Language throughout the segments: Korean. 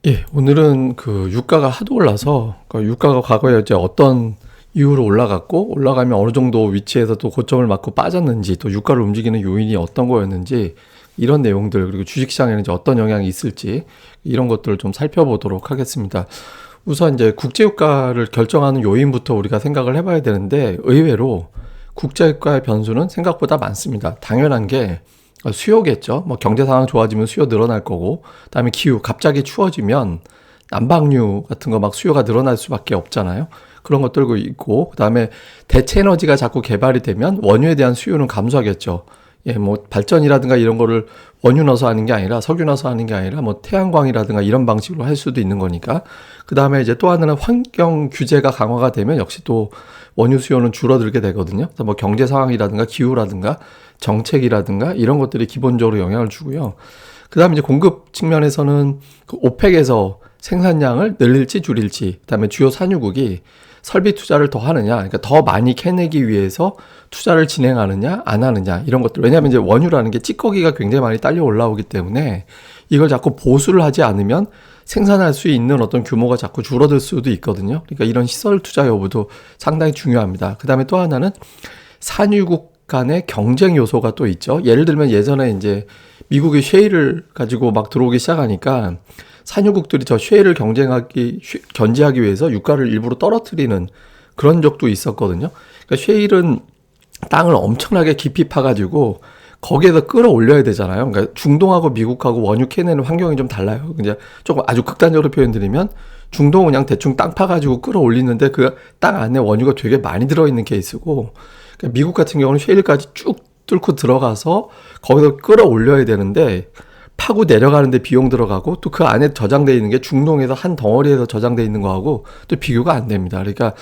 예, 오늘은 그 유가가 하도 올라서 그 유가가 과거에 이제 어떤 이유로 올라갔고 올라가면 어느 정도 위치에서 또 고점을 맞고 빠졌는지 또 유가를 움직이는 요인이 어떤 거였는지 이런 내용들 그리고 주식시장에는 이제 어떤 영향이 있을지 이런 것들을 좀 살펴보도록 하겠습니다. 우선 이제 국제유가를 결정하는 요인부터 우리가 생각을 해봐야 되는데 의외로 국제유가의 변수는 생각보다 많습니다. 당연한 게 수요겠죠. 뭐 경제 상황 좋아지면 수요 늘어날 거고, 그다음에 기후 갑자기 추워지면 난방유 같은 거 막 수요가 늘어날 수밖에 없잖아요. 그런 것들도 있고, 그다음에 대체 에너지가 자꾸 개발이 되면 원유에 대한 수요는 감소하겠죠. 예, 뭐 발전이라든가 이런 거를 원유 넣어서 하는 게 아니라 석유 넣어서 하는 게 아니라 뭐 태양광이라든가 이런 방식으로 할 수도 있는 거니까. 그다음에 이제 또 하나는 환경 규제가 강화가 되면 역시 또 원유 수요는 줄어들게 되거든요. 그래서 뭐 경제 상황이라든가 기후라든가 정책이라든가 이런 것들이 기본적으로 영향을 주고요. 그다음에 이제 공급 측면에서는 그 오펙에서 생산량을 늘릴지 줄일지, 그다음에 주요 산유국이 설비 투자를 더 하느냐, 그러니까 더 많이 캐내기 위해서 투자를 진행하느냐, 안 하느냐, 이런 것들. 왜냐하면 이제 원유라는 게 찌꺼기가 굉장히 많이 딸려 올라오기 때문에 이걸 자꾸 보수를 하지 않으면 생산할 수 있는 어떤 규모가 자꾸 줄어들 수도 있거든요. 그러니까 이런 시설 투자 여부도 상당히 중요합니다. 그 다음에 또 하나는 산유국 간의 경쟁 요소가 또 있죠. 예를 들면 예전에 이제 미국이 쉐일을 가지고 막 들어오기 시작하니까 산유국들이 저 쉐일을 견제하기 위해서 유가를 일부러 떨어뜨리는 그런 적도 있었거든요. 그러니까 쉐일은 땅을 엄청나게 깊이 파가지고 거기에서 끌어올려야 되잖아요. 그러니까 중동하고 미국하고 원유 캐내는 환경이 좀 달라요. 이제 조금 아주 극단적으로 표현드리면 중동은 그냥 대충 땅 파가지고 끌어올리는데 그 땅 안에 원유가 되게 많이 들어있는 케이스고, 그러니까 미국 같은 경우는 쉐일까지 쭉 뚫고 들어가서 거기서 끌어올려야 되는데 파고 내려가는데 비용 들어가고 또 그 안에 저장되어 있는 게 중동에서 한 덩어리에서 저장되어 있는 거하고 또 비교가 안 됩니다. 그러니까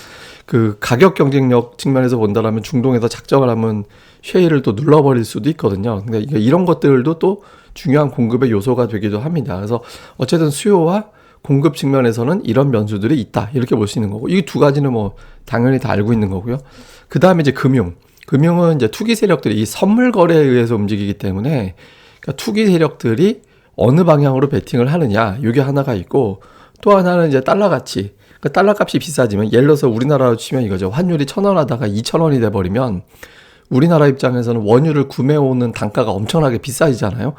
그 가격 경쟁력 측면에서 본다면 중동에서 작정을 하면 쉐일을 또 눌러버릴 수도 있거든요. 근데 이런 것들도 또 중요한 공급의 요소가 되기도 합니다. 그래서 어쨌든 수요와 공급 측면에서는 이런 변수들이 있다, 이렇게 볼 수 있는 거고, 이 두 가지는 뭐 당연히 다 알고 있는 거고요. 그 다음에 이제 금융은 이제 투기 세력들이 이 선물 거래에 의해서 움직이기 때문에 그러니까 투기 세력들이 어느 방향으로 베팅을 하느냐, 이게 하나가 있고, 또 하나는 이제 달러 가치. 그러니까 달러 값이 비싸지면, 예를 들어서 우리나라로 치면 이거죠. 환율이 1,000원 하다가 2,000원이 돼버리면 우리나라 입장에서는 원유를 구매해오는 단가가 엄청나게 비싸지잖아요.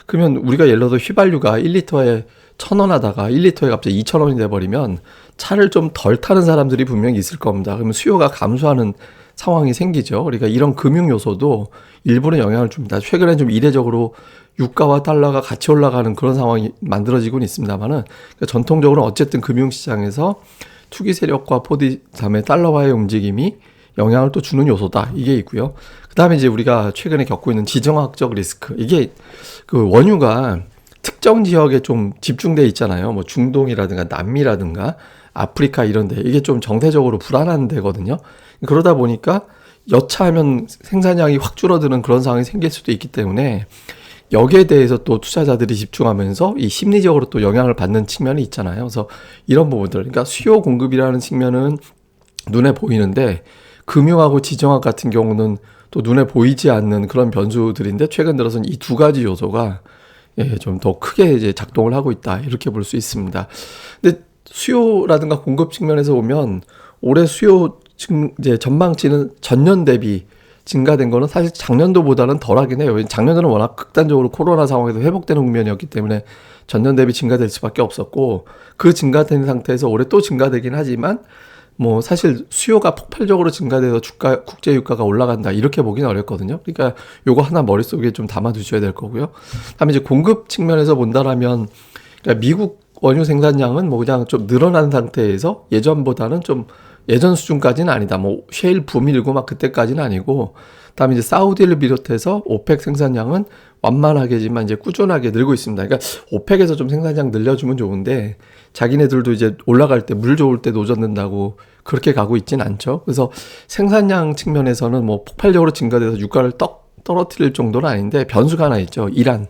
그러면 우리가 예를 들어서 휘발유가 1리터에 1,000원 하다가 1리터에 갑자기 2,000원이 돼버리면 차를 좀 덜 타는 사람들이 분명히 있을 겁니다. 그러면 수요가 감소하는 상황이 생기죠. 그러니까 이런 금융 요소도 일부는 영향을 줍니다. 최근에 좀 이례적으로 유가와 달러가 같이 올라가는 그런 상황이 만들어지고는 있습니다만은, 그러니까 전통적으로 어쨌든 금융시장에서 투기 세력과 다음에 달러와의 움직임이 영향을 또 주는 요소다, 이게 있고요. 그 다음에 이제 우리가 최근에 겪고 있는 지정학적 리스크, 이게 그 원유가 특정 지역에 좀 집중돼 있잖아요. 뭐 중동이라든가 남미라든가 아프리카 이런 데, 이게 좀 정세적으로 불안한 데거든요. 그러다 보니까 여차하면 생산량이 확 줄어드는 그런 상황이 생길 수도 있기 때문에 여기에 대해서 또 투자자들이 집중하면서 이 심리적으로 또 영향을 받는 측면이 있잖아요. 그래서 이런 부분들, 그러니까 수요 공급이라는 측면은 눈에 보이는데 금융하고 지정학 같은 경우는 또 눈에 보이지 않는 그런 변수들인데, 최근 들어서는 이 두 가지 요소가 좀 더 크게 이제 작동을 하고 있다, 이렇게 볼 수 있습니다. 근데 수요라든가 공급 측면에서 보면 올해 수요 이제 전망치는 전년 대비 증가된 거는 사실 작년도보다는 덜하긴 해요. 작년에는 워낙 극단적으로 코로나 상황에서 회복되는 국면이었기 때문에 전년 대비 증가될 수밖에 없었고, 그 증가된 상태에서 올해 또 증가되긴 하지만 뭐 사실 수요가 폭발적으로 증가돼서 국제 유가가 올라간다, 이렇게 보기는 어렵거든요. 그러니까 요거 하나 머릿속에 좀 담아 두셔야 될 거고요. 다음에 이제 공급 측면에서 본다라면, 그러니까 미국 원유 생산량은 뭐 그냥 좀 늘어난 상태에서 예전보다는 좀 예전 수준까지는 아니다. 뭐 셰일 붐이 일고 막 그때까지는 아니고, 다음에 이제 사우디를 비롯해서 오펙 생산량은 완만하게지만 이제 꾸준하게 늘고 있습니다. 그러니까 오펙에서 좀 생산량 늘려주면 좋은데 자기네들도 이제 올라갈 때 물 좋을 때 노젓는다고 그렇게 가고 있진 않죠. 그래서 생산량 측면에서는 뭐 폭발적으로 증가돼서 유가를 떨어뜨릴 정도는 아닌데, 변수가 하나 있죠. 이란.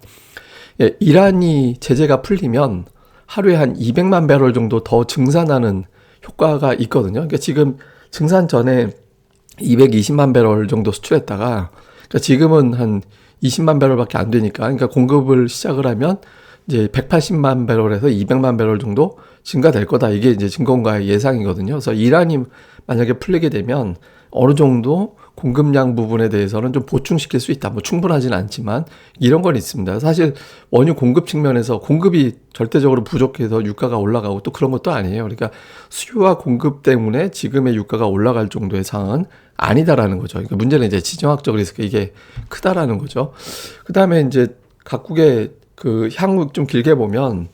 이란이 제재가 풀리면 하루에 한 200만 배럴 정도 더 증산하는 효과가 있거든요. 그러니까 지금 증산 전에 220만 배럴 정도 수출했다가, 그러니까 지금은 한 20만 배럴밖에 안 되니까, 그러니까 공급을 시작을 하면 이제 180만 배럴에서 200만 배럴 정도 증가될 거다. 이게 이제 증권가의 예상이거든요. 그래서 이란이 만약에 풀리게 되면 어느 정도 공급량 부분에 대해서는 좀 보충시킬 수 있다. 뭐 충분하진 않지만 이런 건 있습니다. 사실 원유 공급 측면에서 공급이 절대적으로 부족해서 유가가 올라가고 또 그런 것도 아니에요. 그러니까 수요와 공급 때문에 지금의 유가가 올라갈 정도의 상황은 아니다라는 거죠. 그러니까 문제는 이제 지정학적 리스크 이게 크다라는 거죠. 그다음에 이제 각국의 그 향후 좀 길게 보면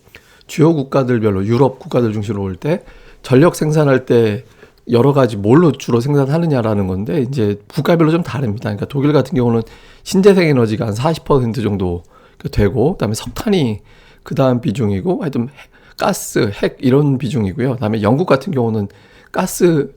주요 국가들별로 유럽 국가들 중심으로 볼 때 전력 생산할 때 여러 가지 뭘로 주로 생산하느냐라는 건데 이제 국가별로 좀 다릅니다. 그러니까 독일 같은 경우는 신재생 에너지가 한 40% 정도 되고 그다음에 석탄이 그다음 비중이고 하여튼 가스, 핵 이런 비중이고요. 그다음에 영국 같은 경우는 가스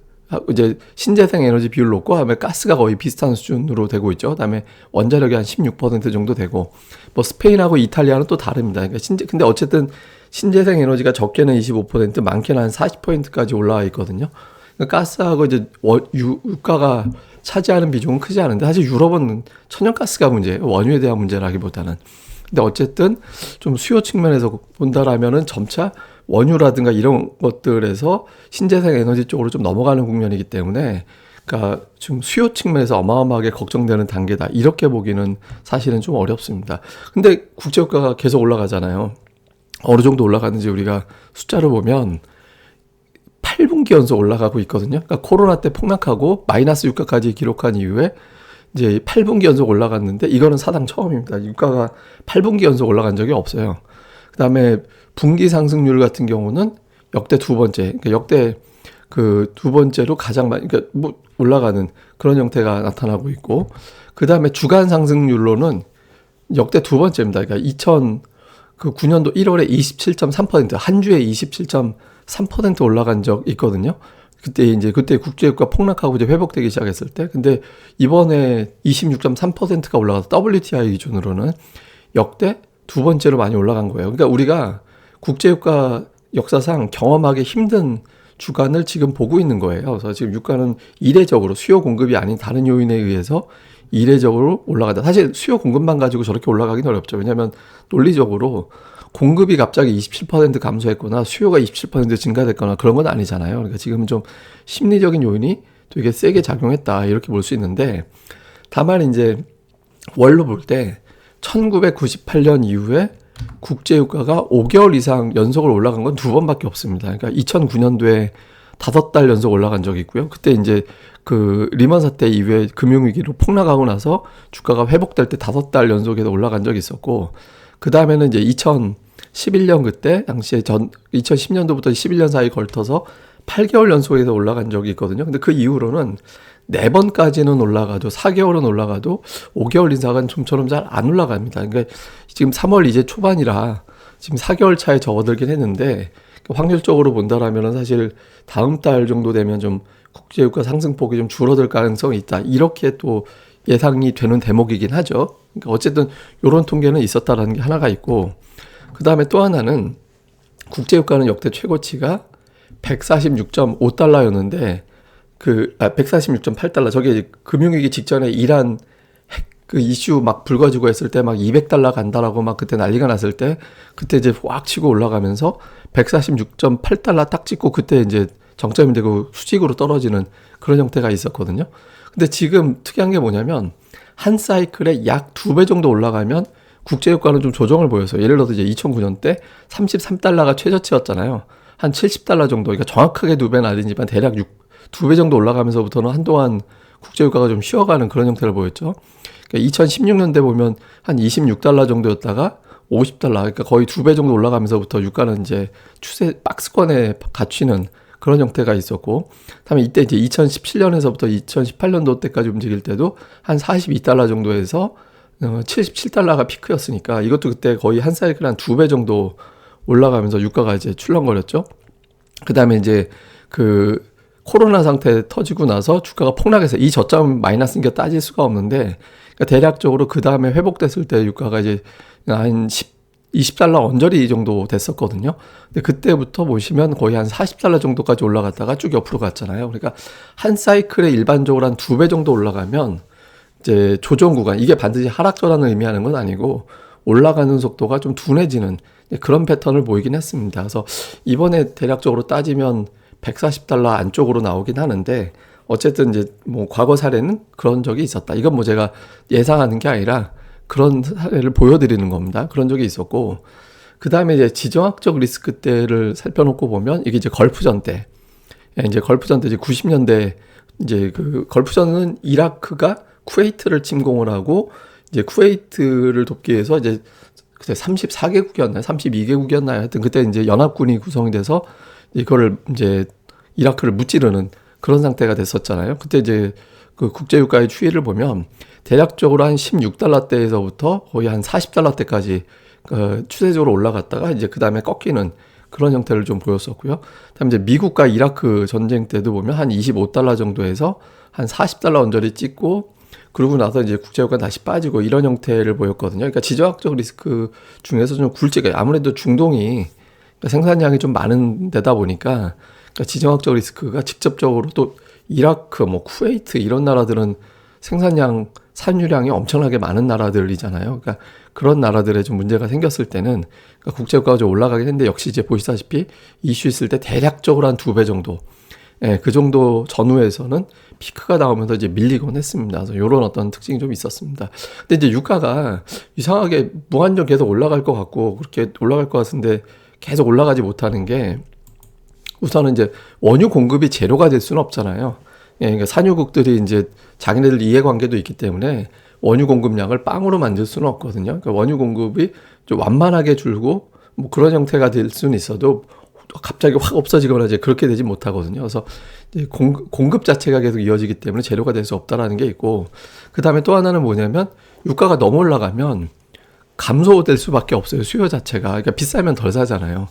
이제 신재생 에너지 비율 높고 그다음에 가스가 거의 비슷한 수준으로 되고 있죠. 그다음에 원자력이 한 16% 정도 되고 뭐 스페인하고 이탈리아는 또 다릅니다. 그러니까 근데 어쨌든 신재생 에너지가 적게는 25%, 많게는 한 40%까지 올라와 있거든요. 그러니까 가스하고 이제 유가가 차지하는 비중은 크지 않은데 사실 유럽은 천연가스가 문제예요. 원유에 대한 문제라기보다는. 근데 어쨌든 좀 수요 측면에서 본다라면은 점차 원유라든가 이런 것들에서 신재생 에너지 쪽으로 좀 넘어가는 국면이기 때문에 그러니까 지금 수요 측면에서 어마어마하게 걱정되는 단계다. 이렇게 보기는 사실은 좀 어렵습니다. 근데 국제유가가 계속 올라가잖아요. 어느 정도 올라가는지 우리가 숫자를 보면 8분기 연속 올라가고 있거든요. 그러니까 코로나 때 폭락하고 마이너스 유가까지 기록한 이후에 이제 8분기 연속 올라갔는데 이거는 사상 처음입니다. 유가가 8분기 연속 올라간 적이 없어요. 그다음에 분기 상승률 같은 경우는 역대 두 번째, 그러니까 역대 그 두 번째로 가장 많이 그러니까 뭐 올라가는 그런 형태가 나타나고 있고 그다음에 주간 상승률로는 역대 두 번째입니다. 그러니까 2009년도 1월에 27.3%, 한 주에 27.3% 올라간 적 있거든요. 그때 국제유가 폭락하고 이제 회복되기 시작했을 때. 근데 이번에 26.3%가 올라가서 WTI 기준으로는 역대 두 번째로 많이 올라간 거예요. 그러니까 우리가 국제유가 역사상 경험하기 힘든 주간을 지금 보고 있는 거예요. 그래서 지금 유가는 이례적으로 수요 공급이 아닌 다른 요인에 의해서 이례적으로 올라가다. 사실 수요 공급만 가지고 저렇게 올라가기는 어렵죠. 왜냐하면 논리적으로 공급이 갑자기 27% 감소했거나 수요가 27% 증가됐거나 그런 건 아니잖아요. 그러니까 지금은 좀 심리적인 요인이 되게 세게 작용했다 이렇게 볼 수 있는데 다만 이제 월로 볼 때 1998년 이후에 국제유가가 5개월 이상 연속으로 올라간 건 두 번밖에 없습니다. 그러니까 2009년도에 5달 연속 올라간 적이 있고요. 그때 이제 그 리먼 사태 이후에 금융위기로 폭락하고 나서 주가가 회복될 때 5달 연속해서 올라간 적이 있었고 그 다음에는 이제 2011년 그때 당시에 2010년도부터 11년 사이 걸쳐서 8개월 연속해서 올라간 적이 있거든요. 근데 그 이후로는 4번까지는 올라가도 4개월은 올라가도 5개월 이상은 좀처럼 잘 안 올라갑니다. 그러니까 지금 3월 이제 초반이라 지금 4개월 차에 접어들긴 했는데 확률적으로 본다라면 사실 다음 달 정도 되면 좀 국제유가 상승폭이 좀 줄어들 가능성이 있다. 이렇게 또 예상이 되는 대목이긴 하죠. 그러니까 어쨌든 이런 통계는 있었다라는 게 하나가 있고 그 다음에 또 하나는 국제유가는 역대 최고치가 146.5달러였는데 146.8달러 저게 금융위기 직전에 이란 핵 그 이슈 막 불거지고 했을 때 막 200달러 간다라고 막 그때 난리가 났을 때 그때 이제 확 치고 올라가면서 146.8달러 딱 찍고 그때 이제 정점이 되고 수직으로 떨어지는 그런 형태가 있었거든요. 근데 지금 특이한 게 뭐냐면 한 사이클에 약 2배 정도 올라가면 국제유가는 좀 조정을 보여서 예를 들어서 이제 2009년 때 33달러가 최저치였잖아요. 한 70달러 정도, 그러니까 정확하게 2배는 아니지만 대략 2배 정도 올라가면서부터는 한동안 국제유가가 좀 쉬어가는 그런 형태를 보였죠. 그러니까 2016년대 보면 한 26달러 정도였다가 50달러, 그러니까 거의 2배 정도 올라가면서부터 유가는 이제 추세 박스권에 갇히는 그런 형태가 있었고, 다음에 이때 이제 2017년에서부터 2018년도 때까지 움직일 때도 한 42달러 정도에서 77달러가 피크였으니까 이것도 그때 거의 한 사이클 한 2배 정도 올라가면서 유가가 이제 출렁거렸죠. 그 다음에 이제 그 코로나 상태 터지고 나서 주가가 폭락해서 이 저점 마이너스인 게 따질 수가 없는데, 그러니까 대략적으로 그 다음에 회복됐을 때 유가가 이제 한 20달러 언저리 정도 됐었거든요. 근데 그때부터 보시면 거의 한 40달러 정도까지 올라갔다가 쭉 옆으로 갔잖아요. 그러니까 한 사이클에 일반적으로 한 2배 정도 올라가면 이제 조정 구간, 이게 반드시 하락 전환을 의미하는 건 아니고 올라가는 속도가 좀 둔해지는 그런 패턴을 보이긴 했습니다. 그래서 이번에 대략적으로 따지면 140달러 안쪽으로 나오긴 하는데 어쨌든 이제 뭐 과거 사례는 그런 적이 있었다. 이건 뭐 제가 예상하는 게 아니라 그런 사례를 보여드리는 겁니다. 그런 적이 있었고 그 다음에 이제 지정학적 리스크 때를 살펴놓고 보면 이게 이제 걸프전 때 이제 걸프전 때 이제 90년대 이제 그 걸프전은 이라크가 쿠웨이트를 침공을 하고 이제 쿠웨이트를 돕기 위해서 이제 그때 34개국이었나요? 32개국이었나요? 하여튼 그때 이제 연합군이 구성이 돼서 이거를 이제 이라크를 무찌르는 그런 상태가 됐었잖아요. 그때 이제 그 국제유가의 추이를 보면 대략적으로 한 16달러대에서부터 거의 한 40달러대까지 추세적으로 올라갔다가 이제 그 다음에 꺾이는 그런 형태를 좀 보였었고요. 그다음에 이제 미국과 이라크 전쟁 때도 보면 한 25달러 정도에서 한 40달러 언저리 찍고 그러고 나서 이제 국제유가 다시 빠지고 이런 형태를 보였거든요. 그러니까 지정학적 리스크 중에서 좀 굵직해요. 아무래도 중동이 생산량이 좀 많은 데다 보니까 그러니까 지정학적 리스크가 직접적으로 또 이라크, 뭐 쿠웨이트 이런 나라들은 생산량, 산유량이 엄청나게 많은 나라들이잖아요. 그러니까 그런 나라들에 좀 문제가 생겼을 때는 그러니까 국제유가가 좀 올라가긴 했는데 역시 이제 보시다시피 이슈 있을 때 대략적으로 한 2배 정도, 그 정도 전후에서는 피크가 나오면서 이제 밀리곤 했습니다. 그래서 이런 어떤 특징이 좀 있었습니다. 근데 이제 유가가 이상하게 무한정 계속 올라갈 것 같고 그렇게 올라갈 것 같은데 계속 올라가지 못하는 게 우선은 이제 원유 공급이 제로가 될 수는 없잖아요. 그러니까 산유국들이 이제 자기네들 이해관계도 있기 때문에 원유 공급량을 빵으로 만들 수는 없거든요. 그러니까 원유 공급이 좀 완만하게 줄고 뭐 그런 형태가 될 수는 있어도 갑자기 확 없어지거나 이제 그렇게 되지 못하거든요. 그래서 이제 공급 자체가 계속 이어지기 때문에 재료가 될 수 없다라는 게 있고, 그 다음에 또 하나는 뭐냐면 유가가 너무 올라가면 감소될 수밖에 없어요. 수요 자체가. 그러니까 비싸면 덜 사잖아요.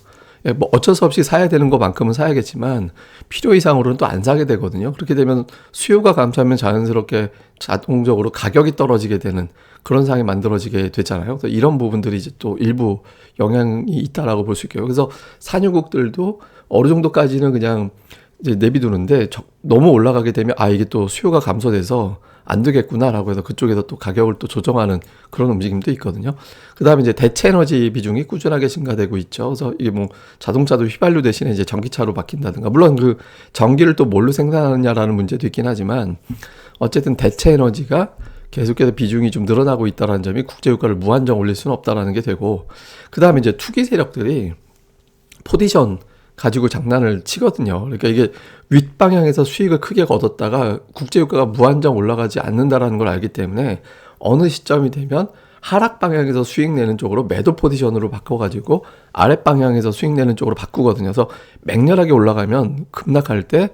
뭐 어쩔 수 없이 사야 되는 것만큼은 사야겠지만 필요 이상으로는 또 안 사게 되거든요. 그렇게 되면 수요가 감소하면 자연스럽게 자동적으로 가격이 떨어지게 되는 그런 상황이 만들어지게 되잖아요. 그래서 이런 부분들이 이제 또 일부 영향이 있다라고 볼 수 있고요. 그래서 산유국들도 어느 정도까지는 그냥 이제 내비두는데 너무 올라가게 되면 이게 또 수요가 감소돼서 안 되겠구나라고 해서 그쪽에서 또 가격을 또 조정하는 그런 움직임도 있거든요. 그 다음에 이제 대체 에너지 비중이 꾸준하게 증가되고 있죠. 그래서 이게 뭐 자동차도 휘발유 대신에 이제 전기차로 바뀐다든가, 물론 그 전기를 또 뭘로 생산하느냐라는 문제도 있긴 하지만 어쨌든 대체 에너지가 계속해서 비중이 좀 늘어나고 있다는 점이 국제유가를 무한정 올릴 수는 없다라는 게 되고, 그 다음에 이제 투기 세력들이 포지션 가지고 장난을 치거든요. 그러니까 이게 윗방향에서 수익을 크게 얻었다가 국제유가가 무한정 올라가지 않는다라는 걸 알기 때문에 어느 시점이 되면 하락 방향에서 수익 내는 쪽으로 매도 포지션으로 바꿔가지고 아랫 방향에서 수익 내는 쪽으로 바꾸거든요. 그래서 맹렬하게 올라가면 급락할 때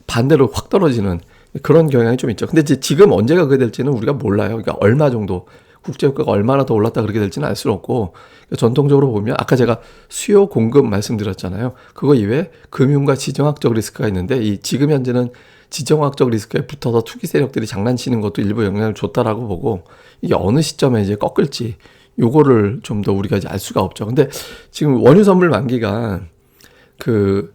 반대로 확 떨어지는 그런 경향이 좀 있죠. 근데 이제 지금 언제가 그게 될지는 우리가 몰라요. 그러니까 얼마 정도, 국제유가가 얼마나 더 올랐다 그렇게 될지는 알 수는 없고, 전통적으로 보면 아까 제가 수요 공급 말씀드렸잖아요. 그거 이외에 금융과 지정학적 리스크가 있는데 이 지금 현재는 지정학적 리스크에 붙어서 투기 세력들이 장난치는 것도 일부 영향을 줬다라고 보고, 이게 어느 시점에 이제 꺾을지 요거를 좀 더 우리가 이제 알 수가 없죠. 근데 지금 원유 선물 만기가 그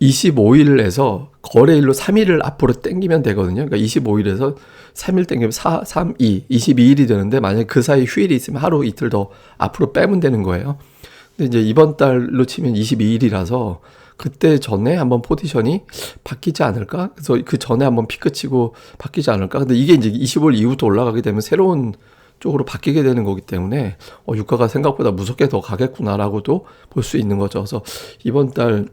25일에서 거래일로 3일을 앞으로 땡기면 되거든요. 그러니까 25일에서 3일 땡기면 4, 3, 2, 22일이 되는데 만약에 그 사이 휴일이 있으면 하루 이틀 더 앞으로 빼면 되는 거예요. 근데 이제 이번 달로 치면 22일이라서 그때 전에 한번 포지션이 바뀌지 않을까? 그래서 그 전에 한번 피크 치고 바뀌지 않을까? 근데 이게 이제 25일 이후부터 올라가게 되면 새로운 쪽으로 바뀌게 되는 거기 때문에 유가가 생각보다 무섭게 더 가겠구나라고도 볼 수 있는 거죠. 그래서 이번 달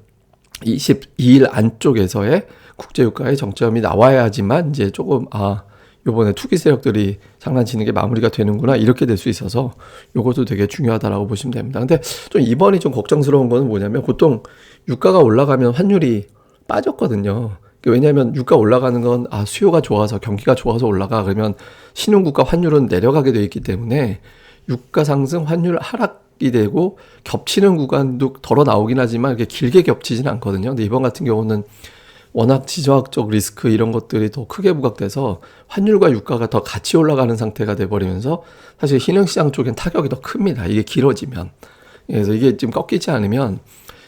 22일 안쪽에서의 국제유가의 정점이 나와야지만 이제 조금 요번에 투기 세력들이 장난치는 게 마무리가 되는구나 이렇게 될 수 있어서 요것도 되게 중요하다라고 보시면 됩니다. 근데 좀 이번이 좀 걱정스러운 거는 뭐냐면 보통 유가가 올라가면 환율이 빠졌거든요. 왜냐하면 유가 올라가는 건 수요가 좋아서 경기가 좋아서 올라가, 그러면 신흥국가 환율은 내려가게 돼 있기 때문에 유가 상승 환율 하락이 되고 겹치는 구간도 덜어 나오긴 하지만 이렇게 길게 겹치지는 않거든요. 근데 이번 같은 경우는 워낙 지정학적 리스크 이런 것들이 더 크게 부각돼서 환율과 유가가 더 같이 올라가는 상태가 돼버리면서 사실 신흥시장 쪽엔 타격이 더 큽니다. 이게 길어지면. 그래서 이게 지금 꺾이지 않으면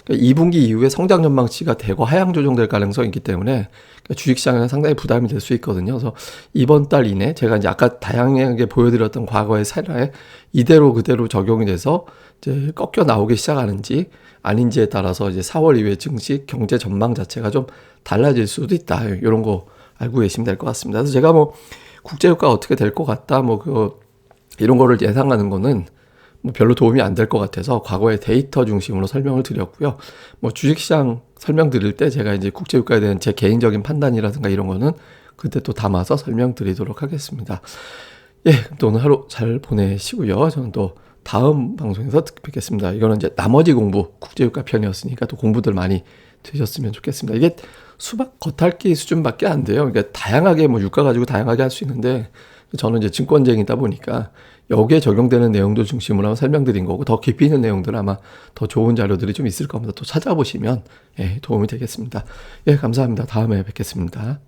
그러니까 2분기 이후에 성장 전망치가 대거 하향 조정될 가능성이 있기 때문에 그러니까 주식시장에 상당히 부담이 될 수 있거든요. 그래서 이번 달 이내 제가 이제 아까 다양하게 보여드렸던 과거의 사례에 이대로 그대로 적용이 돼서 이제 꺾여 나오기 시작하는지 아닌지에 따라서 이제 4월 이후에 증시 경제 전망 자체가 좀 달라질 수도 있다. 이런 거 알고 계시면 될 것 같습니다. 그래서 제가 뭐 국제유가가 어떻게 될 것 같다, 이런 거를 예상하는 거는 뭐 별로 도움이 안 될 것 같아서 과거의 데이터 중심으로 설명을 드렸고요. 뭐 주식시장 설명드릴 때 제가 이제 국제유가에 대한 제 개인적인 판단이라든가 이런 거는 그때 또 담아서 설명드리도록 하겠습니다. 예, 또 오늘 하루 잘 보내시고요. 저는 또 다음 방송에서 뵙겠습니다. 이거는 이제 나머지 공부, 국제유가 편이었으니까 또 공부들 많이 되셨으면 좋겠습니다. 이게 수박 겉핥기 수준밖에 안 돼요. 그러니까 다양하게 뭐 유가 가지고 다양하게 할 수 있는데 저는 이제 증권쟁이다 보니까 여기에 적용되는 내용도 중심으로 한번 설명드린 거고 더 깊이 있는 내용들은 아마 더 좋은 자료들이 좀 있을 겁니다. 또 찾아보시면 예, 도움이 되겠습니다. 예, 감사합니다. 다음에 뵙겠습니다.